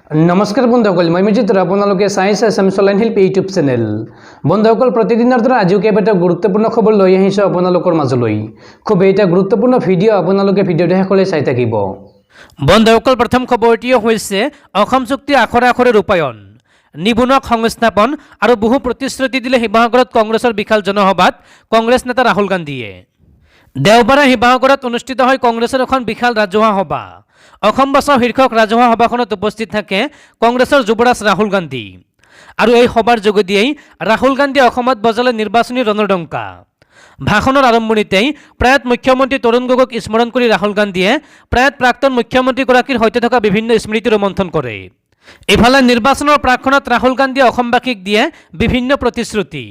নমস্কাৰ বন্ধুসকল, মই মিজিত আপোনালোকে চাইছে Assamese online help YouTube channel. বন্ধুসকল, প্ৰতিদিনৰ দৰে আজিও কেইবাটাও গুৰুত্বপূৰ্ণ খবৰ লৈ আহিছোঁ আপোনালোকৰ মাজলৈ। খুব এটা গুৰুত্বপূৰ্ণ ভিডিঅ' আপোনালোকে ভিডিঅ'টো শেষলৈ চাই থাকিব। বন্ধুসকল, প্ৰথম খবৰটি হৈছে অসম চুক্তি আখৰে আখৰে ৰূপায়ণ, নিবনুৱাক সংস্থাপন আৰু বহু প্ৰতিশ্ৰুতি দিলে শিৱসাগৰত কংগ্ৰেছৰ বিশাল জনসভাত কংগ্ৰেছ নেতা ৰাহুল গান্ধীয়ে। দেওবাৰে শিৱসাগৰত অনুষ্ঠিত হয় কংগ্ৰেছৰ এখন বিশাল ৰাজহুৱা সভা। অসম বচাও শীৰ্ষক ৰাজহুৱা সভাখনত উপস্থিত থাকে কংগ্ৰেছৰ যুৱৰাজ ৰাহুল গান্ধী আৰু এই সভাৰ যোগেদিয়েই ৰাহুল গান্ধীয়ে অসমত বজালে নিৰ্বাচনী ৰণডংকা। ভাষণৰ আৰম্ভণিতেই প্ৰয়াত মুখ্যমন্ত্ৰী তৰুণ গগৈক স্মৰণ কৰি ৰাহুল গান্ধীয়ে প্ৰয়াত প্ৰাক্তন মুখ্যমন্ত্ৰীগৰাকীৰ সৈতে থকা বিভিন্ন স্মৃতি ৰোমন্থন কৰে। ইফালে নিৰ্বাচনৰ প্ৰাকক্ষণত ৰাহুল গান্ধীয়ে অসমবাসীক দিয়ে বিভিন্ন প্ৰতিশ্ৰুতি।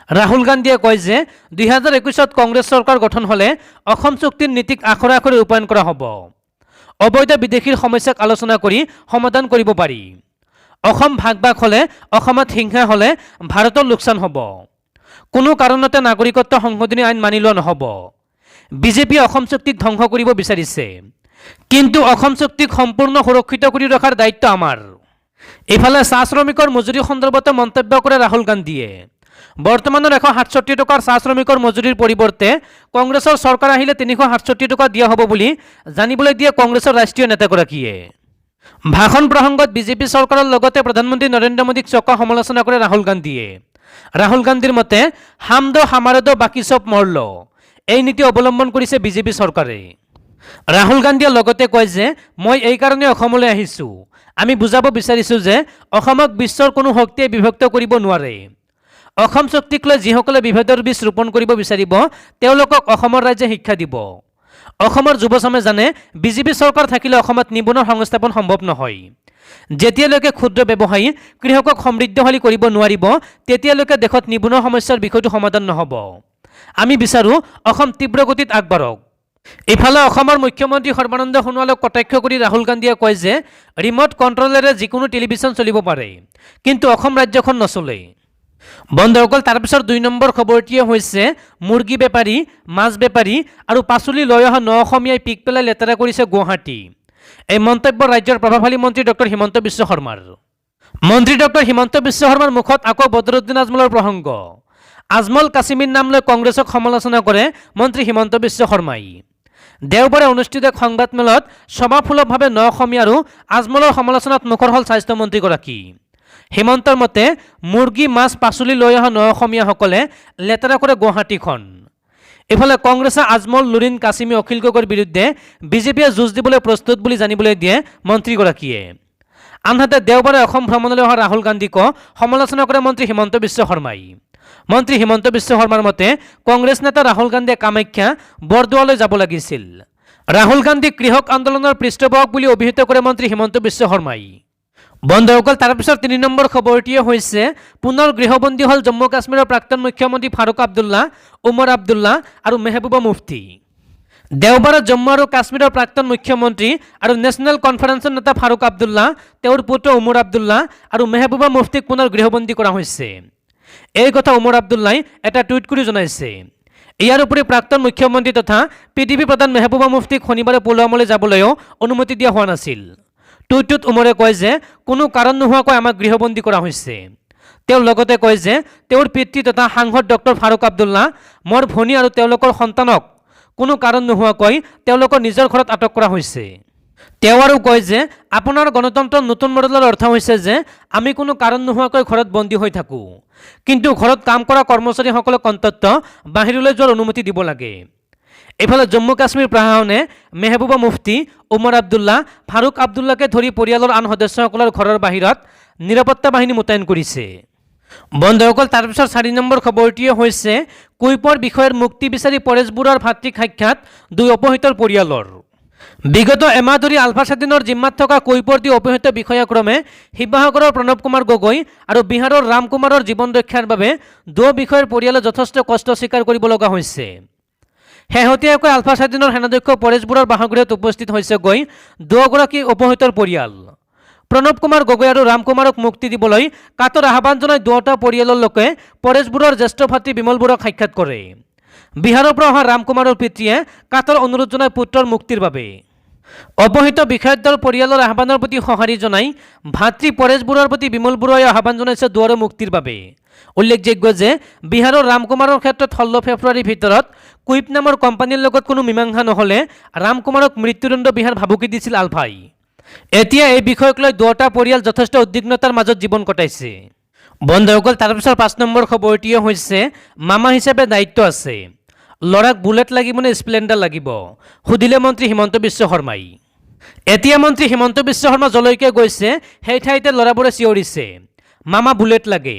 ৰাহুল গান্ধীয়ে কয় যে 2021 কংগ্ৰেছ চৰকাৰ গঠন হ'লে অসম চুক্তিৰ নীতিক আখৰে আখৰে ৰূপায়ণ কৰা হ'ব। অবৈধ বিদেশীৰ সমস্যাক আলোচনা কৰি সমাধান কৰিব পাৰি। অসম ভাগ ভাগ হ'লে, অসমত হিংসা হ'লে ভাৰতৰ লোকচান হ'ব। কোনো কাৰণতে নাগৰিকত্ব সংশোধনী আইন মানি লোৱা নহ'ব। বিজেপিয়ে অসম চুক্তিক ধ্বংস কৰিব বিচাৰিছে, কিন্তু অসম চুক্তিক সম্পূৰ্ণ সুৰক্ষিত কৰি ৰখাৰ দায়িত্ব আমাৰ। ইফালে চাহ শ্ৰমিকৰ মজুৰি সন্দৰ্ভত মন্তব্য কৰে ৰাহুল গান্ধীয়ে। বৰ্তমানৰ 167 টকাৰ চাহ শ্ৰমিকৰ মজুৰিৰ পৰিৱৰ্তে কংগ্ৰেছৰ চৰকাৰ আহিলে 367 টকা দিয়া হ'ব বুলি জানিবলৈ দিয়ে কংগ্ৰেছৰ ৰাষ্ট্ৰীয় নেতাগৰাকীয়ে। ভাষণ প্ৰসংগত বিজেপি চৰকাৰৰ লগতে প্ৰধানমন্ত্ৰী নৰেন্দ্ৰ মোদীক চোকা সমালোচনা কৰে ৰাহুল গান্ধীয়ে। ৰাহুল গান্ধীৰ মতে হাম দো হামাৰে দো বাকী চব মৰল, এই নীতি অৱলম্বন কৰিছে বিজেপি চৰকাৰে। ৰাহুল গান্ধীয়ে লগতে কয় যে মই এই কাৰণে অসমলৈ আহিছোঁ, আমি বুজাব বিচাৰিছোঁ যে অসমক বিশ্বৰ কোনো শক্তিয়ে বিভক্ত কৰিব নোৱাৰে। অসম চুক্তিক লৈ যিসকলে বিভেদৰ বীজ ৰোপণ কৰিব বিচাৰিব তেওঁলোকক অসমৰ ৰাইজে শিক্ষা দিব। অসমৰ যুৱচামে জানে বিজেপি চৰকাৰ থাকিলে অসমত নিবনুৱা সংস্থাপন সম্ভৱ নহয়। যেতিয়ালৈকে ক্ষুদ্ৰ ব্যৱসায়ী কৃষকক সমৃদ্ধশালী কৰিব নোৱাৰিব তেতিয়ালৈকে দেশত নিবনুৱা সমস্যাৰ বিষয়টো সমাধান নহ'ব। আমি বিচাৰোঁ অসম তীব্ৰ গতিত আগবাঢ়ক। ইফালে অসমৰ মুখ্যমন্ত্ৰী সৰ্বানন্দ সোণোৱালক কটাক্ষ কৰি ৰাহুল গান্ধীয়ে কয় যে ৰিম'ট কণ্ট্ৰলেৰে যিকোনো টেলিভিছন চলিব পাৰে, কিন্তু অসম ৰাজ্যখন নচলে। বন্ধুসকল, তাৰপিছত 2 নম্বৰ খবৰটিয়ে হৈছে মুৰ্গী বেপাৰী, মাছ বেপাৰী আৰু পাচলি লৈ অহা 9 অসমীয়াই পিক পেলাই লেতেৰা কৰিছে গুৱাহাটী। এই মন্তব্য ৰাজ্যৰ প্ৰভাৱশালী মন্ত্ৰী ডক্টৰ হিমন্ত বিশ্ব শৰ্মাৰ। মন্ত্ৰী ডক্টৰ হিমন্ত বিশ্ব শৰ্মাৰ মুখত আকৌ বদৰুদ্দিন আজমলৰ প্ৰসংগ। আজমল কাশ্মীৰ নাম লৈ কংগ্ৰেছক সমালোচনা কৰে মন্ত্ৰী হিমন্ত বিশ্ব শৰ্মাই। দেওবাৰে অনুষ্ঠিত এক সংবাদমেলত সভাসুলভভাৱে 9 অসমীয়া আৰু আজমলৰ সমালোচনাত মুখৰ হ'ল স্বাস্থ্যমন্ত্ৰীগৰাকী। হিমন্তৰ মতে মুৰ্গী, মাছ, পাচলি লৈ অহা 9 অসমীয়াসকলে লেতেৰা কৰে গুৱাহাটীখন। ইফালে কংগ্ৰেছে আজমল, লুৰিন, কাশ্মী, অখিল গগৈৰ বিৰুদ্ধে বিজেপিয়ে যুঁজ দিবলৈ প্ৰস্তুত বুলি জানিবলৈ দিয়ে মন্ত্ৰীগৰাকীয়ে। আনহাতে দেওবাৰে অসম ভ্ৰমণলৈ অহা ৰাহুল গান্ধীক সমালোচনা কৰে মন্ত্ৰী হিমন্ত বিশ্ব শৰ্মাই। মন্ত্ৰী হিমন্ত বিশ্ব শৰ্মাৰ মতে কংগ্ৰেছ নেতা ৰাহুল গান্ধীয়ে কামাখ্যা, বৰদোৱালৈ যাব লাগিছিল। ৰাহুল গান্ধীক কৃষক আন্দোলনৰ পৃষ্ঠপোষক বুলি অভিহিত কৰে মন্ত্ৰী হিমন্ত বিশ্ব শৰ্মাই। বন্ধুসকল, তাৰপিছত 3 নম্বৰ খবৰটিয়ে হৈছে পুনৰ গৃহবন্দী হ'ল জম্মু কাশ্মীৰৰ প্ৰাক্তন মুখ্যমন্ত্ৰী ফাৰুক আব্দুল্লা, উমৰ আব্দুল্লা আৰু মেহবুবা মুফতি। দেওবাৰে জম্মু আৰু কাশ্মীৰৰ প্ৰাক্তন মুখ্যমন্ত্ৰী আৰু নেশ্যনেল কনফাৰেন্সৰ নেতা ফাৰুক আব্দুল্লা, তেওঁৰ পুত্ৰ উমৰ আব্দুল্লা আৰু মেহবুবা মুফতিক পুনৰ গৃহবন্দী কৰা হৈছে। এই কথা উমৰ আব্দুল্লাই এটা টুইট কৰি জনাইছে। ইয়াৰ উপৰি প্ৰাক্তন মুখ্যমন্ত্ৰী তথা PDP প্ৰধান মেহবুবা মুফতিক শনিবাৰে পুলৱামালৈ যাবলৈও অনুমতি দিয়া হোৱা নাছিল। টুইটটোত উমৰে কয় যে কোনো কাৰণ নোহোৱাকৈ আমাক গৃহবন্দী কৰা হৈছে। তেওঁ লগতে কয় যে তেওঁৰ পিতৃ তথা সাংসদ ডক্টৰ ফাৰুক আব্দুল্লা, মোৰ ভনী আৰু তেওঁলোকৰ সন্তানক কোনো কাৰণ নোহোৱাকৈ তেওঁলোকৰ নিজৰ ঘৰত আটক কৰা হৈছে। তেওঁ আৰু কয় যে আপোনাৰ গণতন্ত্ৰৰ নতুন মডেলৰ অৰ্থ হৈছে যে আমি কোনো কাৰণ নোহোৱাকৈ ঘৰত বন্দী হৈ থাকোঁ, কিন্তু ঘৰত কাম কৰা কৰ্মচাৰীসকলক অন্ততঃ বাহিৰলৈ যোৱাৰ অনুমতি দিব লাগে। ইফালে জম্মু কাশ্মীৰ প্ৰশাসনে মেহবুবা মুফতি, উমৰ আব্দুল্লা, ফাৰুক আব্দুল্লাকে ধৰি পৰিয়ালৰ আন সদস্যসকলৰ ঘৰৰ বাহিৰত নিৰাপত্তা বাহিনী মোতায়েন কৰিছে। বন্ধুসকল, তাৰপিছত 4 নম্বৰ খবৰটিয়ে হৈছে কুইপৰ বিষয়ৰ মুক্তি বিচাৰি পৰেশ বৰুৱাৰ ভাতৃক সাক্ষাৎ 2 অপহৃতৰ পৰিয়ালৰ। বিগত এমাহ ধৰি আলফা স্বাধীনৰ জিম্মাত থকা কৈপৰ 2 অপহৃত বিষয়াক্ৰমে শিৱসাগৰৰ প্ৰণৱ কুমাৰ গগৈ আৰু বিহাৰৰ ৰাম কুমাৰৰ জীৱন ৰক্ষাৰ বাবে 2 বিষয়াৰ পৰিয়ালে যথেষ্ট কষ্ট স্বীকাৰ কৰিব লগা হৈছে। শেহতীয়াকৈ আলফা স্বাধীনৰ সেনাধ্যক্ষ পৰেশ বৰুৱাৰ বাসগৃহত উপস্থিত হৈছে গৈ 2 গৰাকী অপহৃতৰ পৰিয়াল। প্ৰণৱ কুমাৰ গগৈ আৰু ৰাম কুমাৰক মুক্তি দিবলৈ কাতৰ আহ্বান জনাই 2টা পৰিয়ালৰ লোকে পৰেশ বৰুৱাৰ জ্যেষ্ঠ ভাতৃ বিমল বৰুৱাক সাক্ষাৎ কৰে। বিহাৰৰ পৰা অহা ৰাম কুমাৰৰ পিতৃয়ে কাতৰ অনুৰোধ জনায় পুত্ৰৰ মুক্তিৰ বাবে। অপহৃত বিষয়াৰ দল পৰিয়ালৰ আহ্বানৰ প্ৰতি সঁহাৰি জনাই ভাতৃ পৰেশ বৰুৱাৰ প্ৰতি বিমল বৰুৱাই আহ্বান জনাইছে দুৱাৰে মুক্তিৰ বাবে। উল্লেখযোগ্য যে বিহাৰৰ ৰামকুমাৰৰ ক্ষেত্ৰত 16 ফেব্ৰুৱাৰীৰ ভিতৰত কুইপ নামৰ কোম্পানীৰ লগত কোনো মীমাংসা নহ'লে ৰামকুমাৰক মৃত্যুদণ্ড বিহাৰ ভাবুকি দিছিল আলফাই। এতিয়া এই বিষয়ক লৈ দুয়োটা পৰিয়াল যথেষ্ট উদ্বিগ্নতাৰ মাজত জীৱন কটাইছে। বন্ধুসকল, তাৰপিছৰ 5 নম্বৰ খবৰটিয়ে হৈছে মামা হিচাপে দায়িত্ব আছে, ল'ৰাক বুলেট লাগিব নে স্প্লেণ্ডাৰ লাগিব, সুধিলে মন্ত্ৰী হিমন্ত বিশ্ব শৰ্মাই। এতিয়া মন্ত্ৰী হিমন্ত বিশ্ব শৰ্মা যলৈকে গৈছে সেই ঠাইতে ল'ৰাবোৰে চিঞৰিছে মামা বুলেট লাগে।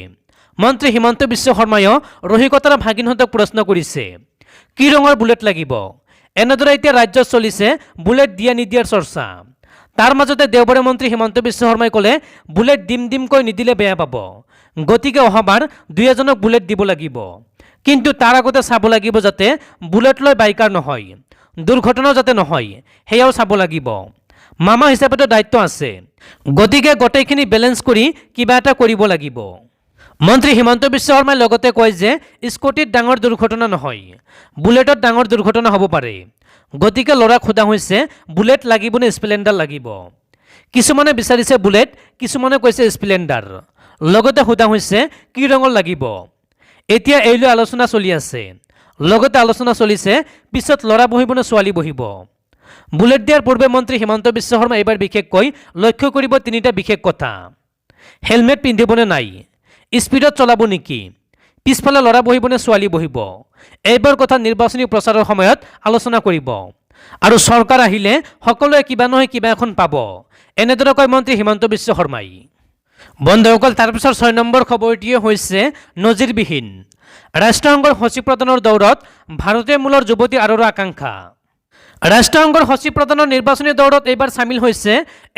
মন্ত্ৰী হিমন্ত বিশ্ব শৰ্মায়ো ৰহিকতাৰ ভাগিনহঁতক প্ৰশ্ন কৰিছে কি ৰঙৰ বুলেট লাগিব। এনেদৰে এতিয়া ৰাজ্যত চলিছে বুলেট দিয়া নিদিয়াৰ চৰ্চা। তাৰ মাজতে দেওবাৰে মন্ত্ৰী হিমন্ত বিশ্ব শৰ্মাই ক'লে বুলেট দিমকৈ নিদিলে বেয়া পাব, গতিকে অহাবাৰ 2-এজনক বুলেট দিব লাগিব, কিন্তু তাৰ আগতে চাব লাগিব যাতে বুলেট লৈ বাইকাৰ নহয়, দুৰ্ঘটনাও যাতে নহয় সেয়াও চাব লাগিব। মামা হিচাপেতো দায়িত্ব আছে, গতিকে গোটেইখিনি বেলেঞ্চ কৰি কিবা এটা কৰিব লাগিব। মন্ত্ৰী হিমন্ত বিশ্ব শৰ্মাই লগতে কয় যে স্কুটিত ডাঙৰ দুৰ্ঘটনা নহয়, বুলেটত ডাঙৰ দুৰ্ঘটনা হ'ব পাৰে, গতিকে ল'ৰাক সোধা হৈছে বুলেট লাগিব নে স্প্লেণ্ডাৰ লাগিব। কিছুমানে বিচাৰিছে বুলেট, কিছুমানে কৈছে স্প্লেণ্ডাৰ। লগতে সোধা হৈছে কি ৰঙৰ লাগিব। এতিয়া এই লৈ আলোচনা চলি আছে। লগতে আলোচনা চলিছে পিছত ল'ৰা বহিব নে ছোৱালী বহিব। বুলেট দিয়াৰ পূৰ্বে মন্ত্ৰী হিমন্ত বিশ্ব শৰ্মা এইবাৰ বিশেষকৈ লক্ষ্য কৰিব 3টা বিশেষ কথা। হেলমেট পিন্ধিবনে নাই, স্পীডত চলাব নেকি, পিছফালে ল'ৰা বহিব নে ছোৱালী বহিব। এইবাৰ কথা নিৰ্বাচনী প্ৰচাৰৰ সময়ত আলোচনা কৰিব আৰু চৰকাৰ আহিলে সকলোৱে কিবা নহয় কিবা এখন পাব, এনেদৰে কয় মন্ত্ৰী হিমন্ত বিশ্ব শৰ্মাই। বন্ধুসকল, তাৰপিছৰ 6 নম্বৰ খবৰটিয়ে হৈছে নজিৰবিহীন, ৰাষ্ট্ৰসংঘৰ সচিব প্ৰধানৰ দৌৰত ভাৰতীয় মূলৰ যুৱতী আৰোৰা আকাংক্ষা। ৰাষ্ট্ৰসংঘৰ সচিব প্ৰধানৰ নিৰ্বাচনী দৌৰত এইবাৰ চামিল হৈছে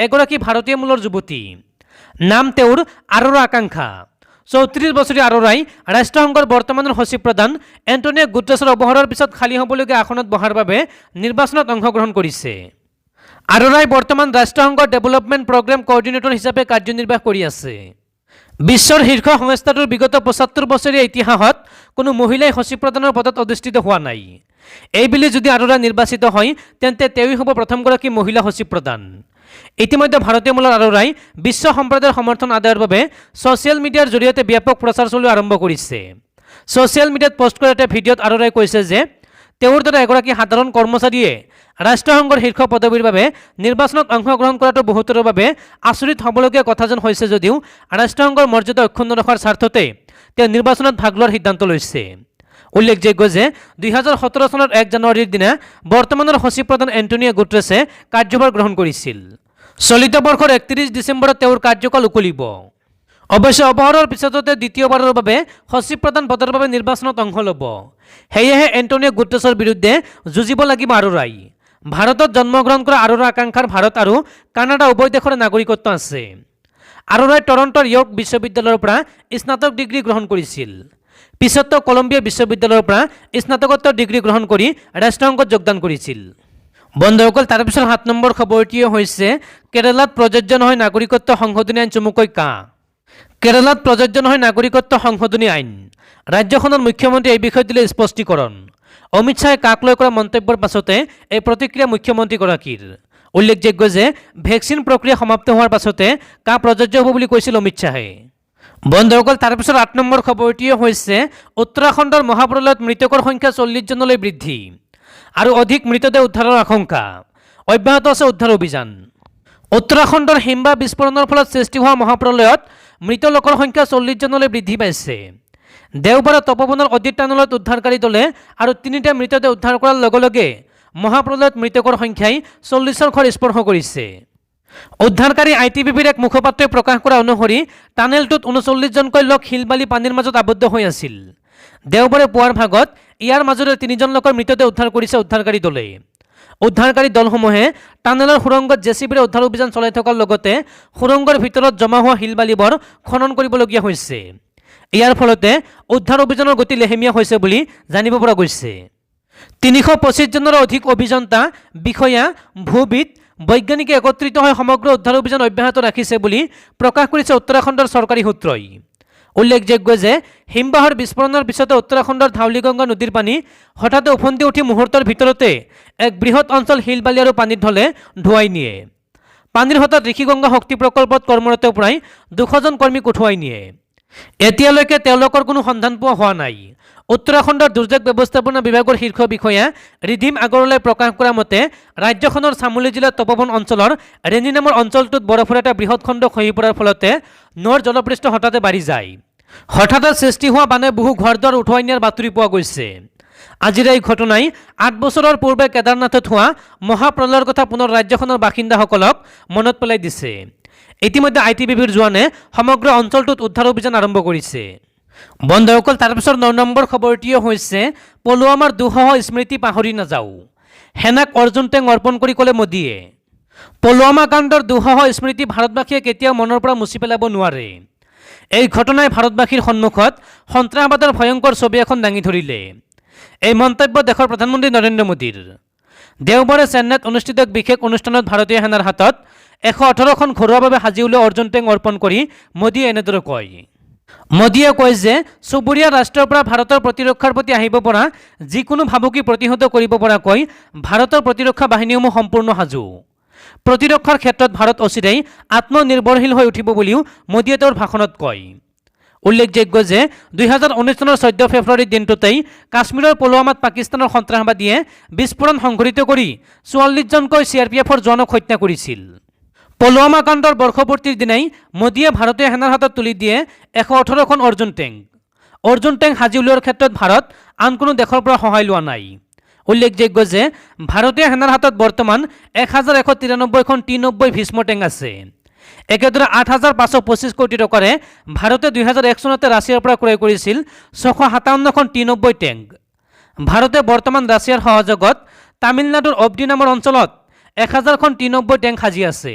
এগৰাকী ভাৰতীয় মূলৰ যুৱতী, নাম তেওঁৰ আৰোৰা আকাংক্ষা। 34 বছৰীয়া আৰোৰাই ৰাষ্ট্ৰসংঘৰ বৰ্তমানৰ সচিব প্ৰধান এণ্টনিঅ গুটেৰেছৰ অৱসৰৰ পিছত খালী হ'বলগীয়া আসনত বহাৰ বাবে নিৰ্বাচনত অংশগ্ৰহণ কৰিছে। আৰোৰাই বৰ্তমান ৰাষ্ট্ৰসংঘৰ ডেভেলপমেণ্ট প্ৰগ্ৰেম কোঅৰ্ডিনেটৰ হিচাপে কাৰ্যনিৰ্বাহ কৰি আছে। বিশ্বৰ শীৰ্ষ সংস্থাটোৰ বিগত 75 বছৰীয়া ইতিহাসত কোনো মহিলাই সচিব প্ৰধানৰ পদত অধিষ্ঠিত হোৱা নাই। এইবুলি যদি আৰোৰা নিৰ্বাচিত হয় তেন্তে তেওঁই হ'ব প্ৰথমগৰাকী মহিলা সচিব প্ৰধান। ইতিমধ্যে ভাৰতীয় মূলৰ আৰোৰাই বিশ্ব সম্প্ৰদায়ৰ সমৰ্থন আদায়ৰ বাবে ছ'চিয়েল মিডিয়াৰ জৰিয়তে ব্যাপক প্ৰচাৰ চলোৱা আৰম্ভ কৰিছে। ছ'চিয়েল মিডিয়াত পোষ্ট কৰা এটা ভিডিঅ'ত আৰোৰাই কৈছে যে তেওঁৰ দৰে এগৰাকী সাধাৰণ কৰ্মচাৰীয়ে ৰাষ্ট্ৰসংঘৰ শীৰ্ষ পদবীৰ বাবে নিৰ্বাচনত অংশগ্ৰহণ কৰাটো বহুতৰ বাবে আচৰিত হ'বলগীয়া কথা যেন হৈছে যদিও ৰাষ্ট্ৰসংঘৰ মৰ্যাদা অক্ষুণ্ণ ৰখাৰ স্বাৰ্থতে তেওঁ নিৰ্বাচনত ভাগ লোৱাৰ সিদ্ধান্ত লৈছে। উল্লেখযোগ্য যে 2017 চনৰ 1 জানুৱাৰীৰ দিনা বৰ্তমানৰ সচিব প্ৰধান এণ্টনিঅ গুটেৰেছে কাৰ্যভাৰ গ্ৰহণ কৰিছিল। চলিত বৰ্ষৰ 31 ডিচেম্বৰত তেওঁৰ কাৰ্যকাল উকলিব। অৱশ্যে অৱসৰৰ পিছতে দ্বিতীয়বাৰৰ বাবে সচিব প্ৰধান পদৰ বাবে নিৰ্বাচনত অংশ ল'ব। সেয়েহে এণ্টনিঅ গুটেৰেছৰ বিৰুদ্ধে যুঁজিব লাগিব আৰোৰাই। ভাৰতত জন্মগ্ৰহণ কৰা আৰোৰা আকাংক্ষাৰ ভাৰত আৰু কানাডা উভয় দেশৰ নাগৰিকত্ব আছে। আৰোৰাই টৰণ্টৰ য়ৰ্ক বিশ্ববিদ্যালয়ৰ পৰা স্নাতক ডিগ্ৰী গ্ৰহণ কৰিছিল। পিছত কলম্বিয়া বিশ্ববিদ্যালয়ৰ পৰা স্নাতকোত্তৰ ডিগ্ৰী গ্ৰহণ কৰি ৰাষ্ট্ৰসংঘত যোগদান কৰিছিল। বন্ধুসকল, তাৰপিছত 7 নম্বৰ খবৰটিয়ে হৈছে কেৰালাত প্ৰযোজ্য নহয় নাগৰিকত্ব সংশোধনী আইন চমুকৈ কা। কেৰালাত প্ৰযোজ্য নহয় নাগৰিকত্ব সংশোধনী আইন। ৰাজ্যখনৰ মুখ্যমন্ত্ৰী এই বিষয়ে দিলে স্পষ্টীকৰণ। অমিত শ্বাহে কাক লৈ কৰা মন্তব্যৰ পাছতে এই প্ৰতিক্ৰিয়া মুখ্যমন্ত্ৰীগৰাকীৰ। উল্লেখযোগ্য যে ভেকচিন প্ৰক্ৰিয়া সমাপ্ত হোৱাৰ পাছতে কা প্ৰযোজ্য হ'ব বুলি কৈছিল অমিত শ্বাহে। বন্ধুসকল, তাৰপিছত 8 নম্বৰ খবৰটিয়ে হৈছে উত্তৰাখণ্ডৰ মহাপ্ৰলয়ত মৃতকৰ সংখ্যা 40 জনলৈ বৃদ্ধি আৰু অধিক মৃতদেহ উদ্ধাৰৰ আশংকা। অব্যাহত আছে উদ্ধাৰ অভিযান। উত্তৰাখণ্ডৰ হিমবা বিস্ফোৰণৰ ফলত সৃষ্টি হোৱা মহাপ্ৰলয়ত মৃত লোকৰ সংখ্যা 40 জনলৈ বৃদ্ধি পাইছে। দেওবাৰে তপবনৰ অদিত টানেলত উদ্ধাৰকাৰী দলে আৰু 3টা মৃতদেহ উদ্ধাৰ কৰাৰ লগে লগে মহাপ্ৰলয়ত মৃতকৰ সংখ্যাই 40ৰ ঘৰ স্পৰ্শ কৰিছে। উদ্ধাৰকাৰী ITBPৰ এক মুখপাত্ৰই প্ৰকাশ কৰা অনুসৰি টানেলটোত 39 জনকৈ লোক শিলবালি পানীৰ মাজত আবদ্ধ হৈ আছিল। দেওবাৰে পুৱাৰ ভাগত ইয়াৰ মাজৰে 3জন লোকৰ মৃতদেহ উদ্ধাৰ কৰিছে উদ্ধাৰকাৰী দলে। উদ্ধাৰকাৰী দলসমূহে টানেলৰ সুৰংগত জেচিবিৰে উদ্ধাৰ অভিযান চলাই থকাৰ লগতে সুৰংগৰ ভিতৰত জমা হোৱা শিলবালিবোৰ খনন কৰিবলগীয়া হৈছে। ইয়াৰ ফলতে উদ্ধাৰ অভিযানৰ গতি লেহেমীয়া হৈছে বুলি জানিব পৰা গৈছে। 325 জনৰো অধিক অভিযন্তা, বিষয়া, ভূবিদ, বৈজ্ঞানিকে একত্ৰিত হৈ সমগ্ৰ উদ্ধাৰ অভিযান অব্যাহত ৰাখিছে বুলি প্ৰকাশ কৰিছে উত্তৰাখণ্ডৰ চৰকাৰী সূত্ৰই। উল্লেখযোগ্য যে হিমবাহৰ বিস্ফোৰণৰ পিছতে উত্তৰাখণ্ডৰ ধাউলিগংগা নদীৰ পানী হঠাতে উফন্দি উঠি মুহূৰ্তৰ ভিতৰতে এক বৃহৎ অঞ্চল শিল বালি আৰু পানীত ঢলে ধুৱাই নিয়ে। পানীৰ হঠাৎ ঋষিগংগা শক্তি প্ৰকল্পত কৰ্মৰত প্ৰায় 200জন কৰ্মীক উঠুৱাই নিয়ে। এতিয়ালৈকে তেওঁলোকৰ কোনো সন্ধান পোৱা হোৱা নাই। উত্তৰাখণ্ডৰ দুৰ্যোগ ব্যৱস্থাপনা বিভাগৰ শীৰ্ষ বিষয়া ৰিধিম আগৰৱালাই প্ৰকাশ কৰা মতে ৰাজ্যখনৰ চামোলি জিলাৰ তপবন অঞ্চলৰ ৰেনী নামৰ অঞ্চলটোত বৰফৰ এটা বৃহৎ খণ্ড খহি পৰাৰ ফলতে নৈৰ জলপৃষ্ঠ হঠাতে বাঢ়ি যায়। হঠাতে সৃষ্টি হোৱা বানে বহু ঘৰ-দুৱাৰ উঠুৱাই নিয়াৰ বাতৰি পোৱা গৈছে। আজিৰ এই ঘটনাই 8 বছৰৰ পূৰ্বে কেদাৰনাথত হোৱা মহাপ্ৰলয়ৰ কথা পুনৰ ৰাজ্যখনৰ বাসিন্দাসকলক মনত পেলাই দিছে। ইতিমধ্যে ITBPৰ জোৱানে সমগ্ৰ অঞ্চলটোত উদ্ধাৰ অভিযান আৰম্ভ কৰিছে। বন্ধুসকল, তাৰপিছৰ 9 নম্বৰ খবৰটিও হৈছে পুলৱামাৰ দুঃসহ স্মৃতি পাহৰি নাযাওঁ, সেনাক অৰ্জুন টেং অৰ্পণ কৰি ক'লে মোদীয়ে। পুলৱামা কাণ্ডৰ দুঃসহ স্মৃতি ভাৰতবাসীয়ে কেতিয়াও মনৰ পৰা মুচি পেলাব নোৱাৰে। এই ঘটনাই ভাৰতবাসীৰ সন্মুখত সন্ত্ৰাসবাদৰ ভয়ংকৰ ছবি এখন দাঙি ধৰিলে। এই মন্তব্য দেশৰ প্ৰধানমন্ত্ৰী নৰেন্দ্ৰ মোদীৰ। দেওবাৰে চেন্নাইত অনুষ্ঠিত এক বিশেষ অনুষ্ঠানত ভাৰতীয় সেনাৰ হাতত 118খন ঘৰুৱাভাৱে সাজি উলিওৱা অৰ্জুন টেং অৰ্পণ কৰি মোদীয়ে এনেদৰে কয়। মোদীয়ে কয় যে চুবুৰীয়া ৰাষ্ট্ৰৰ পৰা ভাৰতৰ প্ৰতিৰক্ষাৰ প্ৰতি আহিব পৰা যিকোনো ভাবুকি প্ৰতিহত কৰিব পৰাকৈ ভাৰতৰ প্ৰতিৰক্ষা বাহিনীসমূহ সম্পূৰ্ণ সাজু। প্ৰতিৰক্ষাৰ ক্ষেত্ৰত ভাৰত অচিৰেই আত্মনিৰ্ভৰশীল হৈ উঠিব বুলিও মোদীয়ে তেওঁৰ ভাষণত কয়। উল্লেখযোগ্য যে 2019 চনৰ 14 ফেব্ৰুৱাৰীৰ দিনটোতেই কাশ্মীৰৰ পুলৱামাত পাকিস্তানৰ সন্ত্ৰাসবাদীয়ে বিস্ফোৰণ সংঘটিত কৰি 44জনকৈ CRPFৰ জোৱানক হত্যা কৰিছিল। পুলৱামা কাণ্ডৰ বৰ্ষপূৰ্তিৰ দিনাই মোদীয়ে ভাৰতীয় সেনাৰ হাতত তুলি দিয়ে 118খন অৰ্জুন টেং। অৰ্জুন টেং সাজি উলিওৱাৰ ক্ষেত্ৰত ভাৰত আন কোনো দেশৰ পৰা সহায় লোৱা নাই। উল্লেখযোগ্য যে ভাৰতীয় সেনাৰ হাতত বৰ্তমান 1193খন T90 ভীষ্ম টেং আছে। একেদৰে 8525 কোটি টকাৰে ভাৰতে 2001 চনতে ৰাছিয়াৰ পৰা ক্ৰয় কৰিছিল 657খন T90 টেং। ভাৰতে বৰ্তমান ৰাছিয়াৰ সহযোগত তামিলনাডুৰ অবডি নামৰ অঞ্চলত 1000খন T90 টেং সাজি আছে।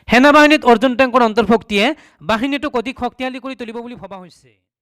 সেনাবাহিনীত অৰ্জুন টেংকৰ অন্তৰ্ভুক্তিয়ে বাহিনীটোক অধিক শক্তিশালী কৰি তুলিব বুলি ভবা হৈছে।